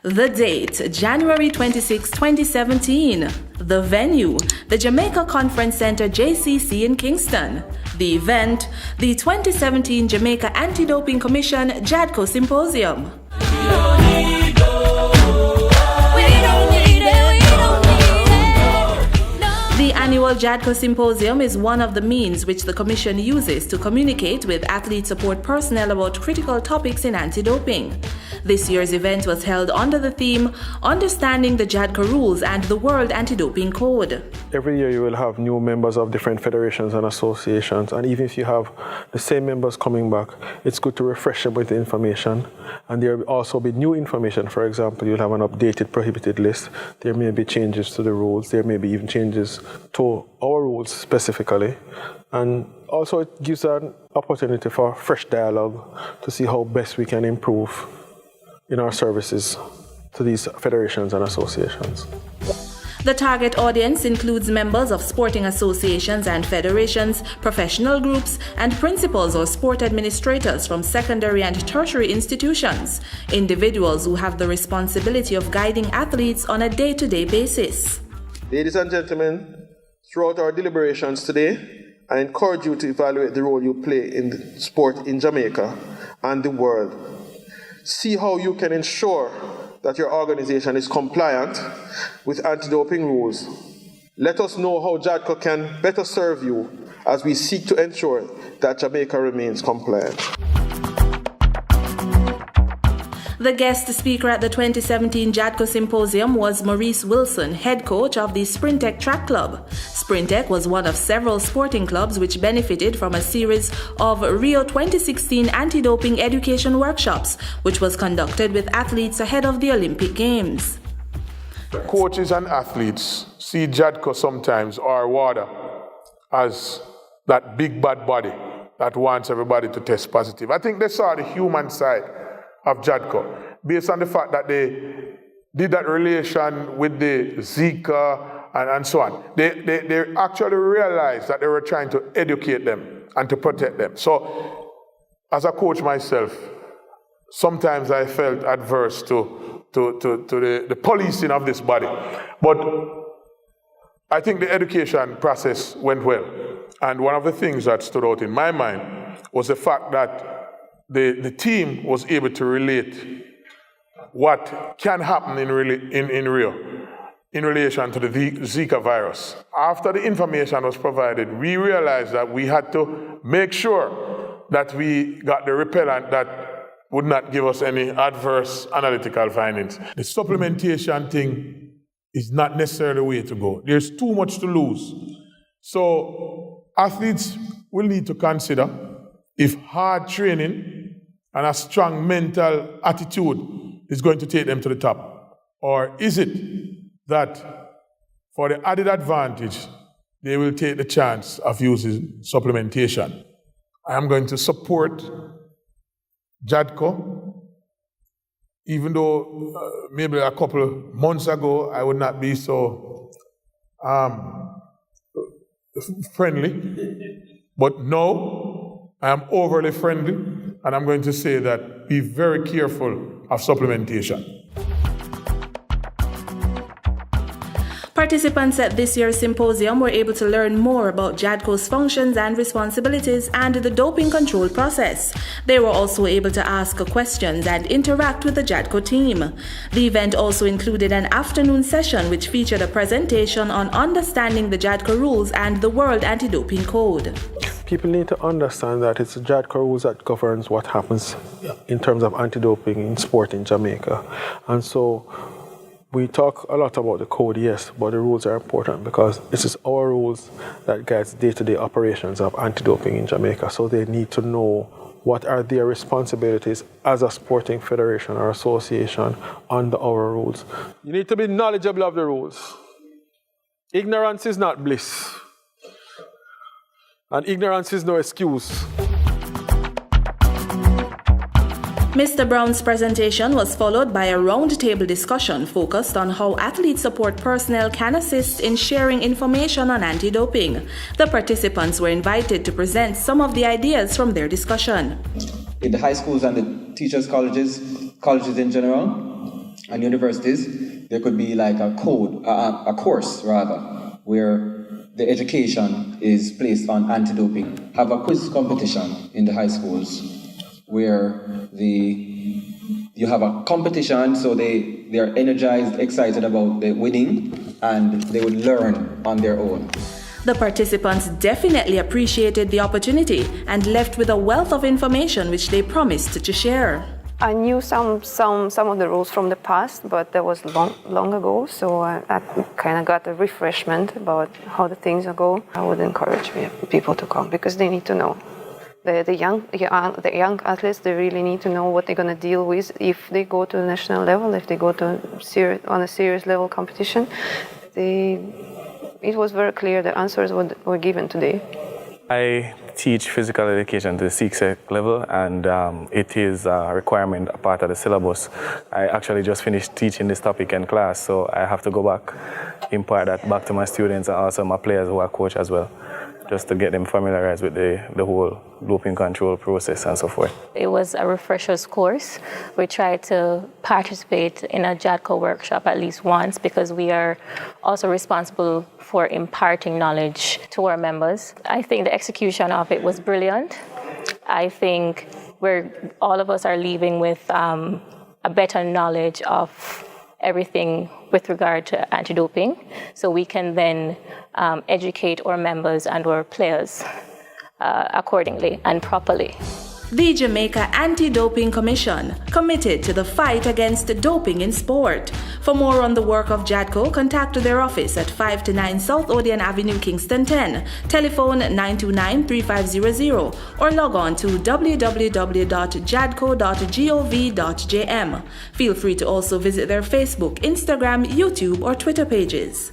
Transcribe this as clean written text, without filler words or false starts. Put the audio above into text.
The date, January 26, 2017. The venue, the Jamaica Conference Centre JCC in Kingston. The event, the 2017 Jamaica Anti-Doping Commission JADCO Symposium. The annual JADCO Symposium is one of the means which the Commission uses to communicate with athlete support personnel about critical topics in anti-doping. This year's event was held under the theme, Understanding the JADCO Rules and the World Anti-Doping Code. Every year you will have new members of different federations and associations, and even if you have the same members coming back, it's good to refresh them with the information. And there will also be new information. For example, you'll have an updated prohibited list. There may be changes to the rules. There may be even changes to our rules specifically. And also it gives an opportunity for fresh dialogue to see how best we can improve in our services to these federations and associations. The target audience includes members of sporting associations and federations, professional groups, and principals or sport administrators from secondary and tertiary institutions, individuals who have the responsibility of guiding athletes on a day-to-day basis. Ladies and gentlemen, throughout our deliberations today, I encourage you to evaluate the role you play in sport in Jamaica and the world. See how you can ensure that your organization is compliant with anti-doping rules. Let us know how JADCO can better serve you as we seek to ensure that Jamaica remains compliant. The guest speaker at the 2017 JADCO Symposium was Maurice Wilson, head coach of the Sprintec Track Club. Sprintec was one of several sporting clubs which benefited from a series of Rio 2016 anti-doping education workshops, which was conducted with athletes ahead of the Olympic Games. Coaches and athletes see JADCO sometimes, or WADA, as that big bad body that wants everybody to test positive. I think they saw the human side of JADCO, based on the fact that they did that relation with the Zika and so on. They actually realized that they were trying to educate them and to protect them. So, as a coach myself, sometimes I felt adverse to the policing of this body. But I think the education process went well. And one of the things that stood out in my mind was the fact that the team was able to relate what can happen in Rio in relation to the Zika virus. After the information was provided, we realized that we had to make sure that we got the repellent that would not give us any adverse analytical findings. The supplementation thing is not necessarily the way to go. There's too much to lose. So athletes will need to consider if hard training and a strong mental attitude is going to take them to the top. Or is it that for the added advantage, they will take the chance of using supplementation? I am going to support JADCO, even though maybe a couple of months ago I would not be so friendly. But now I am overly friendly, and I'm going to say that be very careful of supplementation. Participants at this year's symposium were able to learn more about JADCO's functions and responsibilities and the doping control process. They were also able to ask questions and interact with the JADCO team. The event also included an afternoon session which featured a presentation on understanding the JADCO rules and the World Anti-Doping Code. People need to understand that it's the JADCO rules that governs what happens in terms of anti-doping in sport in Jamaica. And so we talk a lot about the code, yes, but the rules are important because this is our rules that guides day-to-day operations of anti-doping in Jamaica. So they need to know what are their responsibilities as a sporting federation or association under our rules. You need to be knowledgeable of the rules. Ignorance is not bliss. And ignorance is no excuse. Mr. Brown's presentation was followed by a roundtable discussion focused on how athlete support personnel can assist in sharing information on anti-doping. The participants were invited to present some of the ideas from their discussion. In the high schools and the teachers' colleges in general, And universities, there could be like a course rather, where the education is placed on anti-doping. Have a quiz competition in the high schools where you have a competition, so they are energized, excited about the winning, and they would learn on their own. The participants definitely appreciated the opportunity and left with a wealth of information which they promised to share. I knew some of the rules from the past, but that was long ago, so I kind of got a refreshment about how the things go. I would encourage people to come because they need to know. The young athletes, they really need to know what they're going to deal with if they go to the national level, if they go to on a serious level competition. It was very clear the answers were given today. I teach physical education to the 6th level, and it is a requirement, a part of the syllabus. I actually just finished teaching this topic in class, so I have to go back, impart that back to my students and also my players who are coach as well, just to get them familiarized with the whole doping control process and so forth. It was a refreshers course. We tried to participate in a JADCO workshop at least once because we are also responsible for imparting knowledge to our members. I think the execution of it was brilliant. I think all of us are leaving with a better knowledge of everything with regard to anti-doping, so we can then educate our members and our players accordingly and properly. The Jamaica Anti-Doping Commission, committed to the fight against doping in sport. For more on the work of JADCO, contact their office at 5 to 9 South Odeon Avenue, Kingston 10, telephone 929-3500, or log on to www.jadco.gov.jm. Feel free to also visit their Facebook, Instagram, YouTube, or Twitter pages.